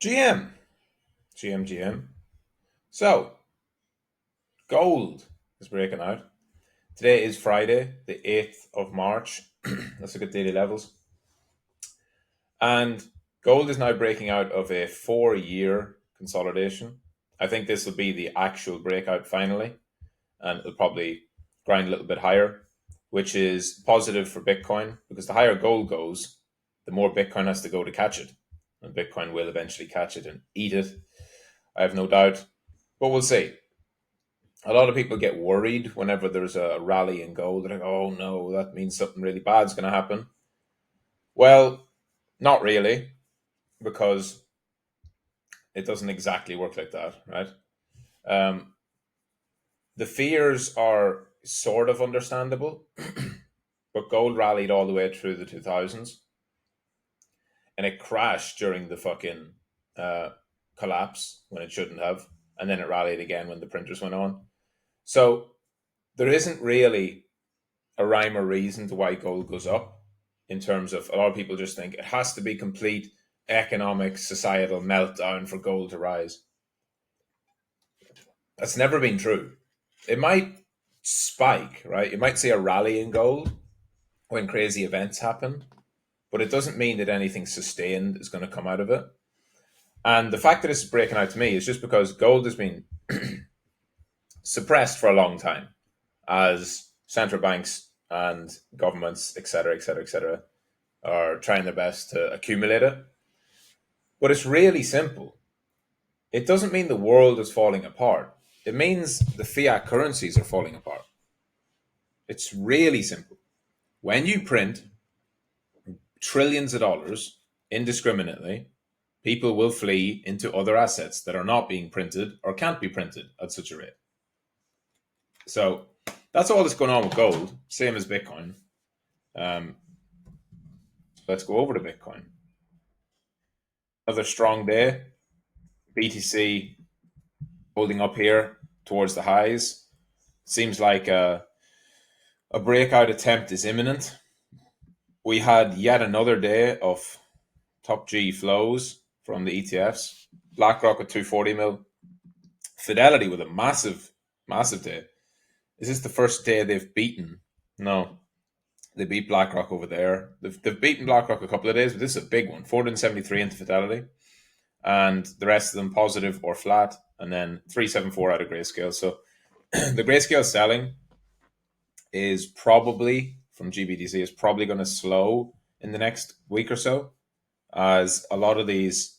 GM, GM. So, gold is breaking out. Today is Friday, the 8th of March. Let's look at daily levels. And gold is now breaking out of a 4 year consolidation. I think this will be the actual breakout finally, and it'll probably grind a little bit higher, which is positive for Bitcoin because the higher gold goes, the more Bitcoin has to go to catch it. And Bitcoin will eventually catch it and eat it. I have no doubt. But we'll see. A lot of people get worried whenever there's a rally in gold. They're like, oh no, that means something really bad's going to happen. Well, not really, because it doesn't exactly work like that, right? Um, the fears are sort of understandable, but gold rallied all the way through the 2000s and it crashed during the fucking uh, collapse when it shouldn't have. And then it rallied again when the printers went on. So there isn't really a rhyme or reason to why gold goes up in terms of a lot of people just think it has to be complete economic societal meltdown for gold to rise. That's never been true. It might spike, right? You might see a rally in gold when crazy events happen, but it doesn't mean that anything sustained is going to come out of it. And the fact that this is breaking out to me is just because gold has been suppressed for a long time as central banks and governments, etc., are trying their best to accumulate it. But it's really simple. It doesn't mean the world is falling apart. It means the fiat currencies are falling apart. It's really simple. When you print trillions of dollars indiscriminately, people will flee into other assets that are not being printed or can't be printed at such a rate. So that's all that's going on with gold, same as Bitcoin. Um, let's go over to Bitcoin. Another strong day. BTC holding up here towards the highs. Seems like a breakout attempt is imminent. We had yet another day of top G flows from the ETFs. BlackRock at 240 mil. Fidelity with a massive day. Is this the first day they've beaten? No. They beat BlackRock over there. They've beaten BlackRock a couple of days, but this is a big one. 473 into Fidelity. And the rest of them positive or flat. And then 374 out of Grayscale. So the Grayscale selling is probably from GBDC is probably going to slow in the next week or so, as a lot of these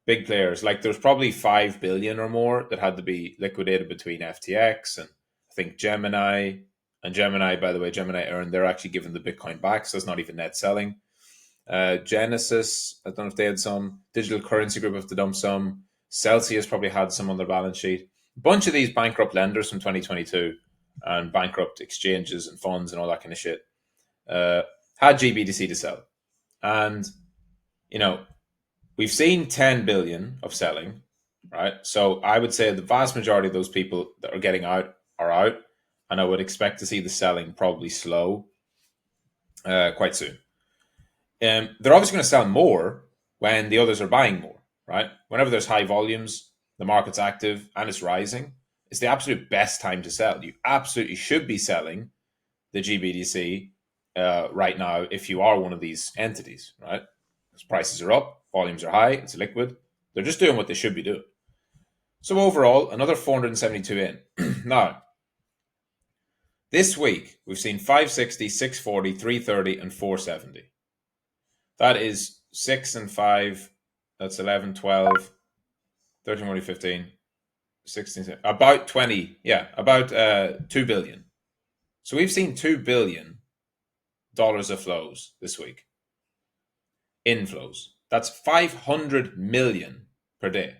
big players, like there's probably 5 billion or more that had to be liquidated between FTX and I think Gemini. And Gemini, by the way, Gemini earned, they're actually giving the Bitcoin back, so it's not even net selling. Genesis, I don't know if they had some. Digital Currency Group, if they dumped some. Celsius probably had some on their balance sheet. A bunch of these bankrupt lenders from 2022 and bankrupt exchanges and funds and all that kind of shit had GBDC to sell. And, you know, we've seen 10 billion of selling, right? So I would say the vast majority of those people that are getting out are out. And I would expect to see the selling probably slow quite soon. They're obviously going to sell more when the others are buying more, right? Whenever there's high volumes, the market's active and it's rising, it's the absolute best time to sell. You absolutely should be selling the GBDC right now if you are one of these entities, right? Because prices are up, volumes are high, it's liquid. They're just doing what they should be doing. So overall, another 472 in. Now, this week, we've seen 560, 640, 330, and 470. That is 6 and 5. That's 11, 12, 13, 14, 15, 16, 17, about 20. Yeah, about 2 billion. So we've seen $2 billion of flows this week. Inflows. That's 500 million per day.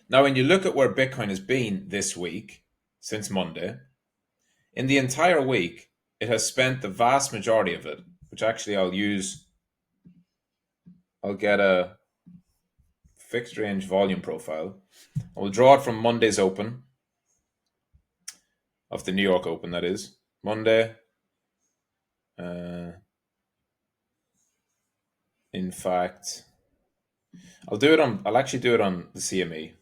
Now, when you look at where Bitcoin has been this week, since Monday, in the entire week, it has spent the vast majority of it, which actually I'll get a fixed range volume profile. I'll draw it from Monday's open, of the New York Open, that is. Monday. In fact, I'll actually do it on the CME.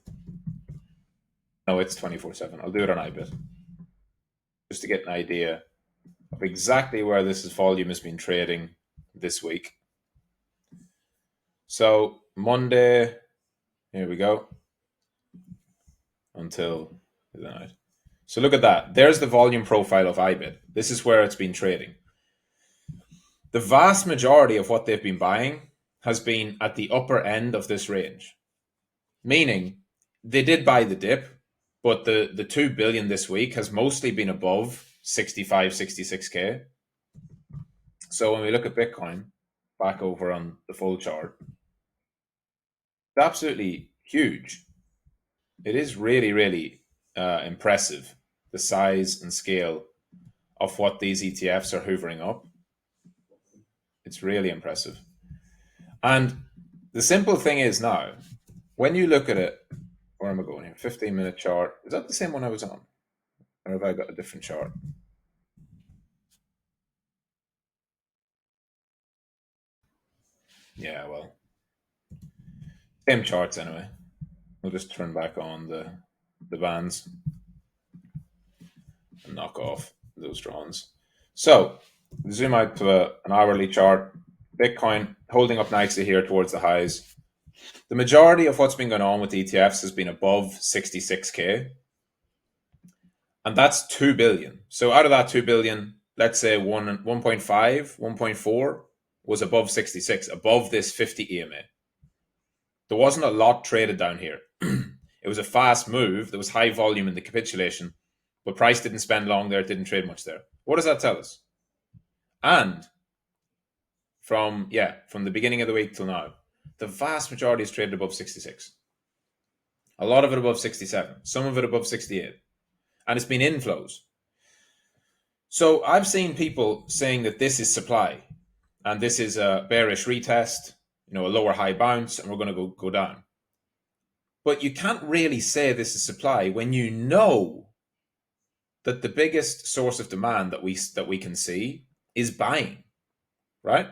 No, it's 24/7. I'll do it on iBit just to get an idea of exactly where volume has been trading this week. So Monday, here we go, until the night. So look at that. There's the volume profile of iBit. This is where it's been trading. The vast majority of what they've been buying has been at the upper end of this range, meaning they did buy the dip, but the 2 billion this week has mostly been above 65, 66K. So when we look at Bitcoin back over on the full chart, it's absolutely huge. It is really, really impressive, the size and scale of what these ETFs are hoovering up. It's really impressive. And the simple thing is now, when you look at it, where am I going here? 15-minute chart. Is that the same one I was on? Or have I got a different chart? Yeah, well, same charts anyway. We'll just turn back on the bands and knock off those drawings. So, zoom out to an hourly chart. Bitcoin holding up nicely here towards the highs. The majority of what's been going on with ETFs has been above 66K. And that's 2 billion. So out of that 2 billion, let's say 1.5, 1.4 was above 66, above this 50 EMA. There wasn't a lot traded down here. It was a fast move. There was high volume in the capitulation, but price didn't spend long there. It didn't trade much there. What does that tell us? And from the beginning of the week till now, the vast majority is traded above 66. A lot of it above 67, some of it above 68. And it's been inflows. So I've seen people saying that this is supply and this is a bearish retest, a lower high bounce, and we're going to go down. But you can't really say this is supply when you know that the biggest source of demand that we can see is buying, right?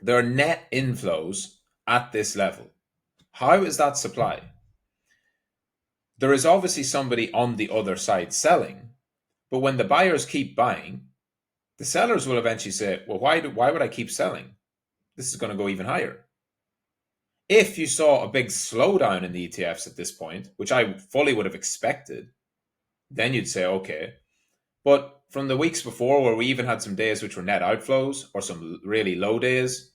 There are net inflows at this level. How is that supply? There is obviously somebody on the other side selling, but when the buyers keep buying, the sellers will eventually say, well, why would I keep selling? This is going to go even higher. If you saw a big slowdown in the ETFs at this point, which I fully would have expected, then you'd say, okay. But from the weeks before, where we even had some days which were net outflows or some really low days,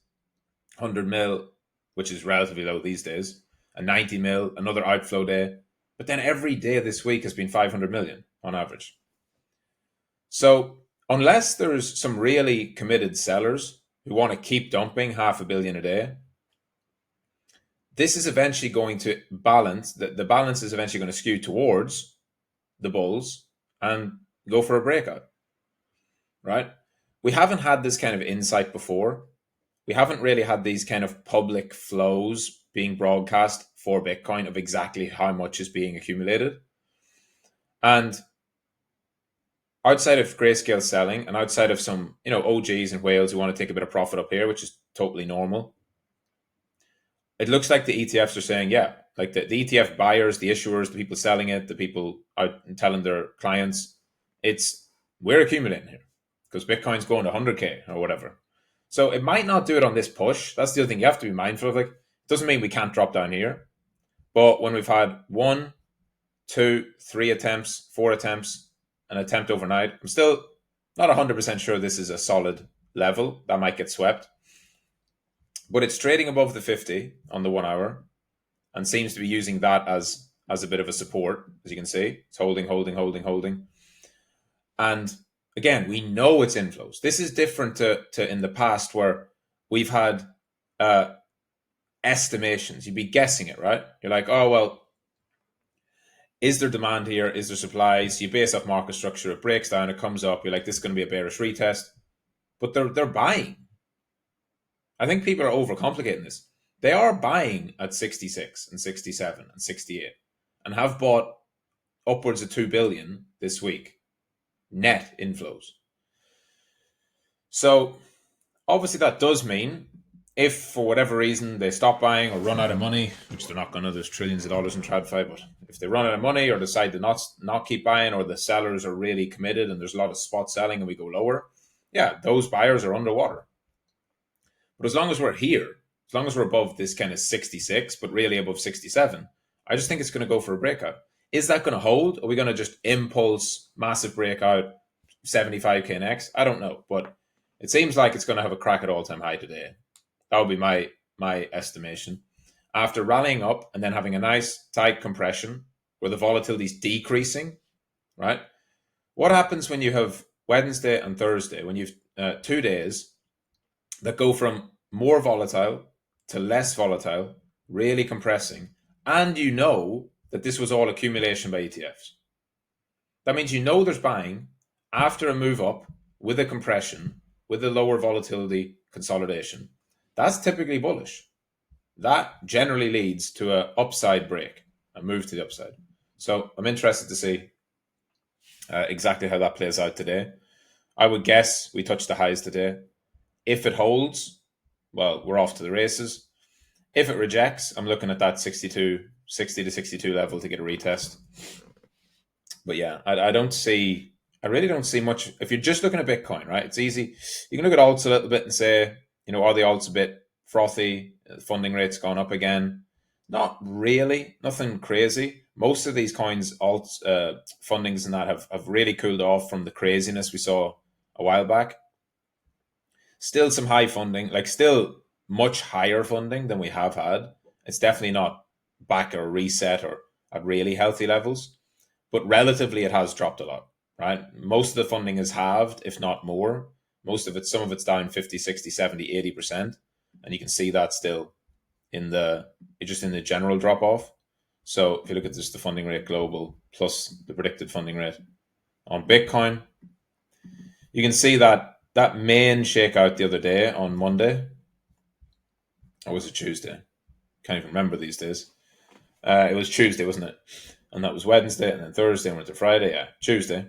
100 mil, which is relatively low these days, and 90 mil, another outflow day. But then every day this week has been 500 million on average. So unless there's some really committed sellers who want to keep dumping 500 million a day, this is eventually going to balance. The balance is eventually going to skew towards the bulls and go for a breakout, right? We haven't had this kind of insight before. We haven't really had these kind of public flows being broadcast for Bitcoin of exactly how much is being accumulated. And outside of grayscale selling and outside of some, OGs and whales who want to take a bit of profit up here, which is totally normal, it looks like the ETFs are saying, yeah, like the ETF buyers, the issuers, the people selling it, the people out and telling their clients, we're accumulating here because Bitcoin's going to 100K or whatever. So it might not do it on this push. That's the other thing you have to be mindful of. Like, it doesn't mean we can't drop down here. But when we've had 1, 2, 3 attempts, 4 attempts, an attempt overnight, I'm still not 100% sure this is a solid level. That might get swept. But it's trading above the 50 on the 1 hour and seems to be using that as a bit of a support, as you can see. It's holding. And again, we know it's inflows. This is different to in the past where we've had estimations. You'd be guessing it, right? You're like, oh, well, is there demand here? Is there supply? So you base off market structure. It breaks down. It comes up. You're like, this is going to be a bearish retest. But they're buying. I think people are overcomplicating this. They are buying at 66 and 67 and 68 and have bought upwards of 2 billion this week. Net inflows. So obviously that does mean If for whatever reason they stop buying or run out of money, which they're not going to, there's trillions of dollars in TradFi, but if they run out of money or decide to not keep buying, or the sellers are really committed and there's a lot of spot selling and we go lower, yeah, those buyers are underwater. But as long as we're here, as long as we're above this kind of 66, but really above 67, I just think it's going to go for a breakout. Is that going to hold? Are we going to just impulse massive breakout 75k next? I don't know, but it seems like it's going to have a crack at all-time high today. That would be my estimation. After rallying up and then having a nice tight compression where the volatility is decreasing, right? What happens when you have Wednesday and Thursday, when you've 2 days that go from more volatile to less volatile, really compressing, and you know that this was all accumulation by ETFs? That means you know there's buying after a move up with a compression, with a lower volatility consolidation. That's typically bullish. That generally leads to an upside break, a move to the upside. So I'm interested to see exactly how that plays out today. I would guess we touched the highs today. If it holds, well, we're off to the races. If it rejects, I'm looking at that 60 to 62 level to get a retest. But yeah, I really don't see much. If you're just looking at Bitcoin, right, it's easy. You can look at alts a little bit and say, are the alts a bit frothy? Funding rates gone up again? Not really, nothing crazy. Most of these coins, alts, fundings and that have really cooled off from the craziness we saw a while back. Still some high funding, like still much higher funding than we have had. It's definitely not back or reset or at really healthy levels, but relatively it has dropped a lot, right? Most of the funding is halved, if not more. Some of it's down 50, 60, 70, 80%. And you can see that still in the general drop off. So if you look at just the funding rate global plus the predicted funding rate on Bitcoin, you can see that main shakeout the other day on Monday, or was it Tuesday? Can't even remember these days. It was Tuesday, wasn't it? And that was Wednesday, and then Thursday, and went to Friday. Yeah, Tuesday.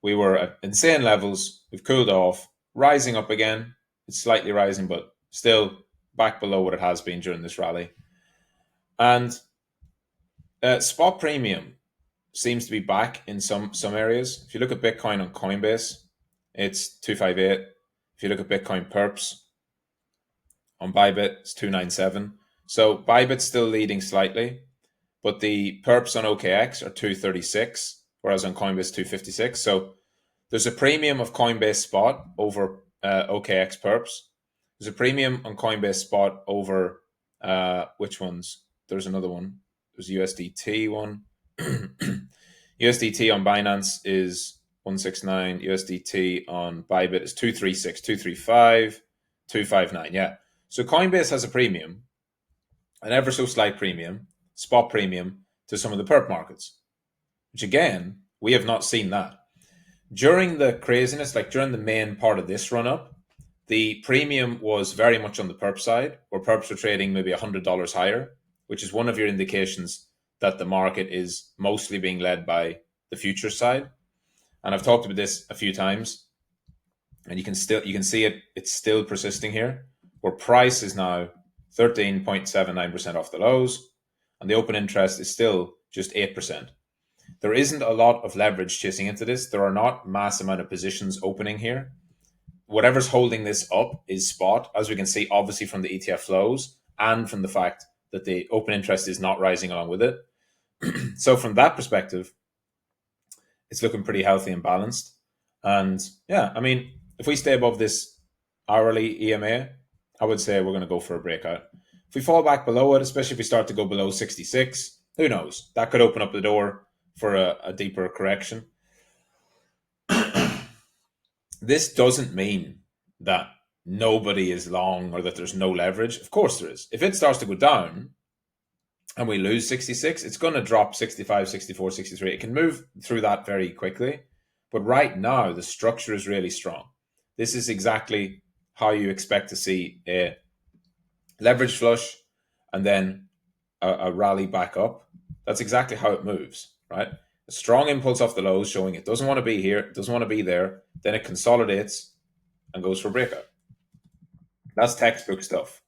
We were at insane levels. We've cooled off, rising up again. It's slightly rising, but still back below what it has been during this rally. And spot premium seems to be back in some areas. If you look at Bitcoin on Coinbase, it's 258. If you look at Bitcoin perps on Bybit, it's 297. So Bybit's still leading slightly, but the perps on OKX are 236, whereas on Coinbase 256. So there's a premium of Coinbase spot over OKX perps. There's a premium on Coinbase spot over which ones? There's another one. There's USDT one. USDT on Binance is 169. USDT on Bybit is 236, 235, 259. Yeah. So Coinbase has a premium, an ever so slight premium, spot premium to some of the perp markets, which again, we have not seen that. During the craziness, like during the main part of this run up, the premium was very much on the perp side, where perps were trading maybe $100 higher, which is one of your indications that the market is mostly being led by the future side. And I've talked about this a few times, and you can see it's still persisting here, where price is now 13.79% off the lows, and the open interest is still just 8%. There isn't a lot of leverage chasing into this. There are not mass amount of positions opening here. Whatever's holding this up is spot, as we can see, obviously from the ETF flows and from the fact that the open interest is not rising along with it. So from that perspective, it's looking pretty healthy and balanced. And yeah, I mean, if we stay above this hourly EMA, I would say we're going to go for a breakout. If we fall back below it, especially if we start to go below 66, who knows? That could open up the door for a deeper correction. This doesn't mean that nobody is long or that there's no leverage. Of course there is. If it starts to go down and we lose 66, it's going to drop 65, 64, 63. It can move through that very quickly. But right now, the structure is really strong. This is exactly how you expect to see a leverage flush and then a rally back up. That's exactly how it moves, right? A strong impulse off the lows showing it doesn't want to be here, it doesn't want to be there. Then it consolidates and goes for a breakout. That's textbook stuff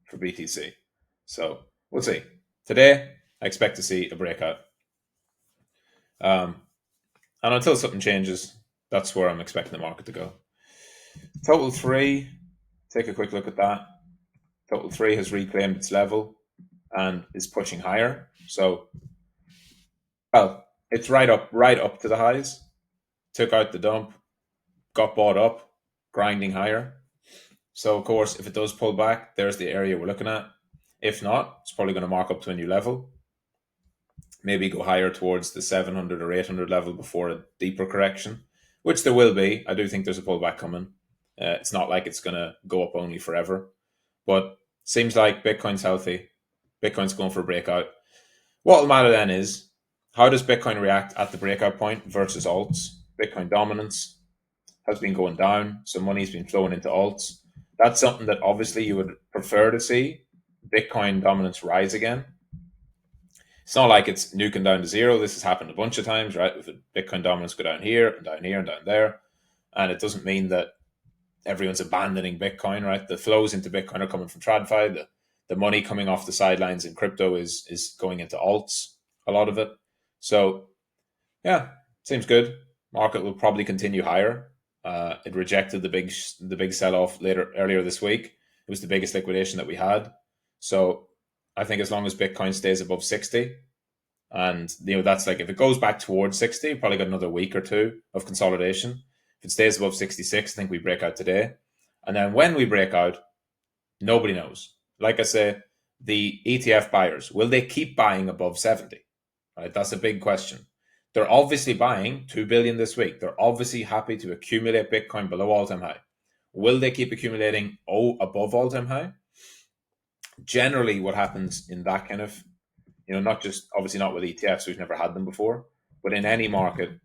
for BTC. So we'll see. Today, I expect to see a breakout. Um, and until something changes, that's where I'm expecting the market to go. Total 3, take a quick look at that. Total 3 has reclaimed its level and is pushing higher. So, well, it's right up to the highs. Took out the dump, got bought up, grinding higher. So, of course, if it does pull back, there's the area we're looking at. If not, it's probably going to mark up to a new level. Maybe go higher towards the 700 or 800 level before a deeper correction, which there will be. I do think there's a pullback coming. It's not like it's going to go up only forever, but seems like Bitcoin's healthy. Bitcoin's going for a breakout. What will matter then is how does Bitcoin react at the breakout point versus alts? Bitcoin dominance has been going down, so money's been flowing into alts. That's something that obviously you would prefer to see Bitcoin dominance rise again. It's not like it's nuking down to zero. This has happened a bunch of times, right? With Bitcoin dominance go down here and down here and down there. And it doesn't mean that everyone's abandoning Bitcoin, right? The flows into Bitcoin are coming from TradFi. The money coming off the sidelines in crypto is going into alts, a lot of it. So, yeah, seems good. Market will probably continue higher. It rejected the big sell off earlier this week. It was the biggest liquidation that we had. So, I think as long as Bitcoin stays above 60, and that's like if it goes back towards 60, probably got another week or two of consolidation. If it stays above 66, I think we break out today. And then when we break out, nobody knows. Like I say, the ETF buyers, will they keep buying above 70? Right, that's a big question. They're obviously buying 2 billion this week. They're obviously happy to accumulate Bitcoin below all-time high. Will they keep accumulating above all-time high? Generally, what happens in that kind of, not just obviously not with ETFs, we've never had them before, but in any market,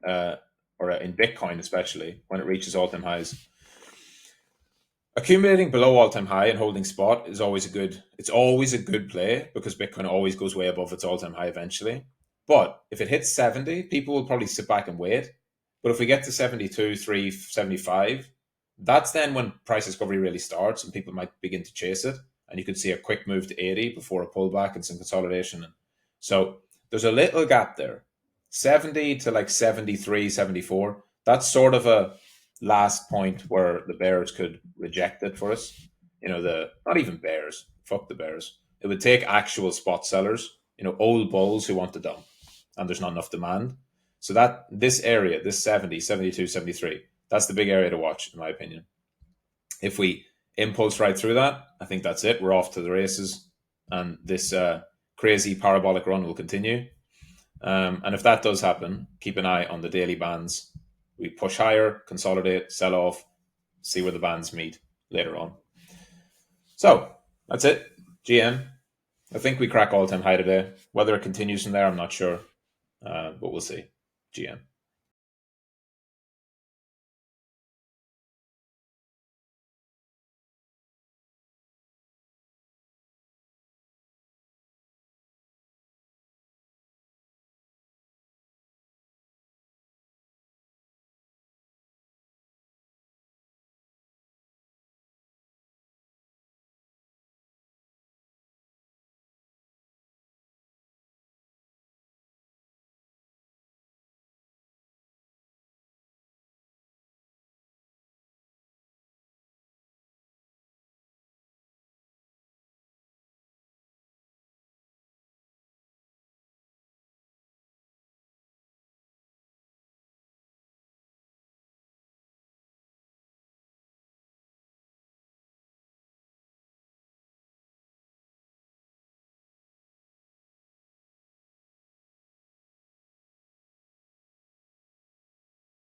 or in Bitcoin especially, when it reaches all-time highs, accumulating below all-time high and holding spot is always a good play because Bitcoin always goes way above its all-time high eventually. But if it hits 70, people will probably sit back and wait. But if we get to 72, 3, 75, that's then when price discovery really starts and people might begin to chase it. And you could see a quick move to 80 before a pullback and some consolidation. So there's a little gap there. 70 to like 73, 74. That's sort of a last point where the bears could reject it for us. Not even bears. Fuck the bears. It would take actual spot sellers, old bulls who want to dump, and there's not enough demand. So that this area, this 70, 72, 73, that's the big area to watch, in my opinion. If we impulse right through that, I think that's it. We're off to the races, and this crazy parabolic run will continue. And if that does happen, keep an eye on the daily bands. We push higher, consolidate, sell off, see where the bands meet later on. So that's it. GM. I think we crack all-time high today. Whether it continues from there, I'm not sure, but we'll see. GM.